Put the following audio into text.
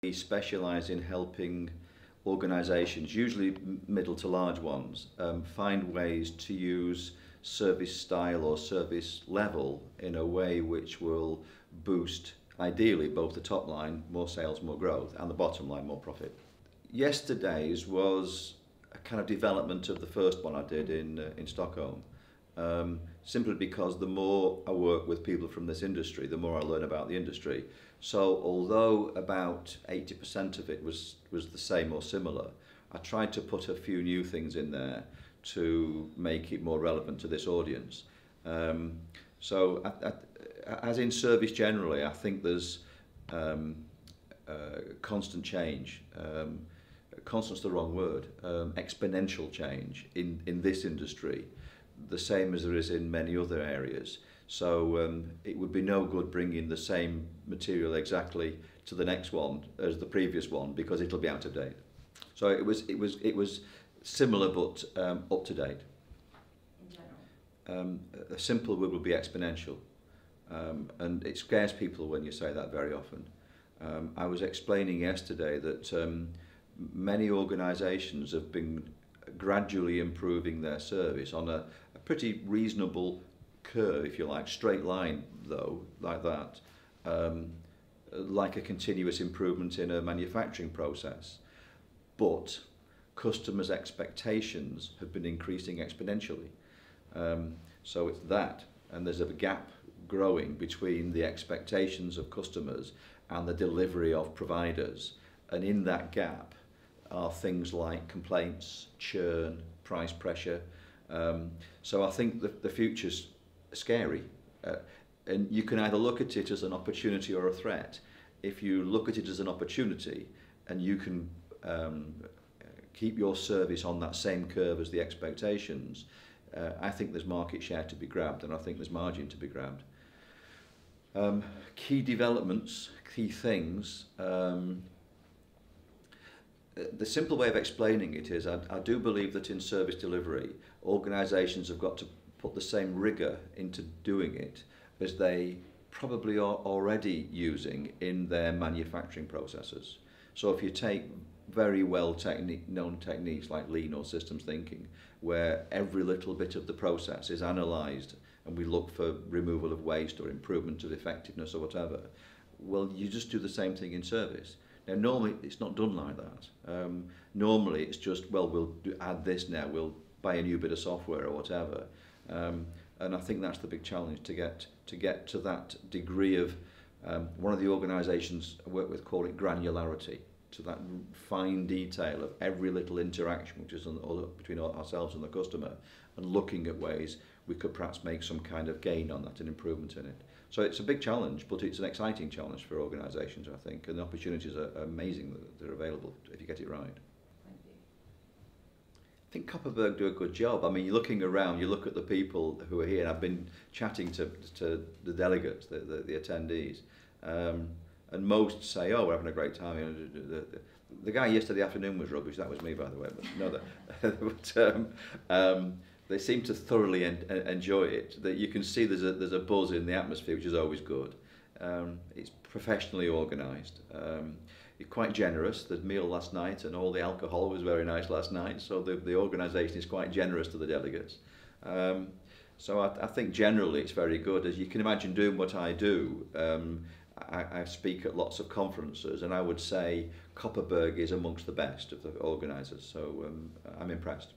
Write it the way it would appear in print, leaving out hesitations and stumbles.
We specialise in helping organisations, usually middle to large ones, find ways to use service style or service level in a way which will boost, ideally, both the top line, more sales, more growth, and the bottom line, more profit. Yesterday's was a kind of development of the first one I did in Stockholm. Simply because the more I work with people from this industry, the more I learn about the industry. So although about 80% of it was the same or similar, I tried to put a few new things in there to make it more relevant to this audience. As in service generally, I think there's constant change. Constant's the wrong word. Exponential change in this industry, the same as there is in many other areas. So it would be no good bringing the same material exactly to the next one as the previous one, because it'll be out of date. So it was similar but up to date. In general. A simple word would be exponential, and it scares people when you say that very often. I was explaining yesterday that many organisations have been gradually improving their service on a pretty reasonable curve, if you like, straight line though, like that, like a continuous improvement in a manufacturing process. But customers' expectations have been increasing exponentially. So it's that, and there's a gap growing between the expectations of customers and the delivery of providers. And in that gap are things like complaints, churn, price pressure. So I think the future's scary. And you can either look at it as an opportunity or a threat. If you look at it as an opportunity and you can keep your service on that same curve as the expectations, I think there's market share to be grabbed, and I think there's margin to be grabbed. Key developments, key things. The simple way of explaining it is I do believe that in service delivery, organisations have got to put the same rigour into doing it as they probably are already using in their manufacturing processes. So if you take very well known techniques like lean or systems thinking, where every little bit of the process is analysed and we look for removal of waste or improvement of effectiveness or whatever, well, you just do the same thing in service. Now, normally it's not done like that. Normally it's just, well, we'll add this now, we'll buy a new bit of software or whatever. And I think that's the big challenge, to get to that degree of, one of the organisations I work with call it granularity, to that fine detail of every little interaction which is between ourselves and the customer, and looking at ways we could perhaps make some kind of gain on that and improvement in it. So it's a big challenge, but it's an exciting challenge for organisations, I think, and the opportunities are amazing that they're available if you get it right. Thank you. I think Copperberg do a good job. I mean, you're looking around, you look at the people who are here, and I've been chatting to the delegates, the attendees, and most say, oh, we're having a great time. You know, the guy yesterday afternoon was rubbish, that was me, by the way, but no, they seem to thoroughly enjoy it. That you can see there's a buzz in the atmosphere, which is always good. It's professionally organised. It's quite generous. The meal last night and all the alcohol was very nice last night. So the organisation is quite generous to the delegates. So I think generally it's very good. As you can imagine, doing what I do, I speak at lots of conferences, and I would say Copperberg is amongst the best of the organisers. So I'm impressed.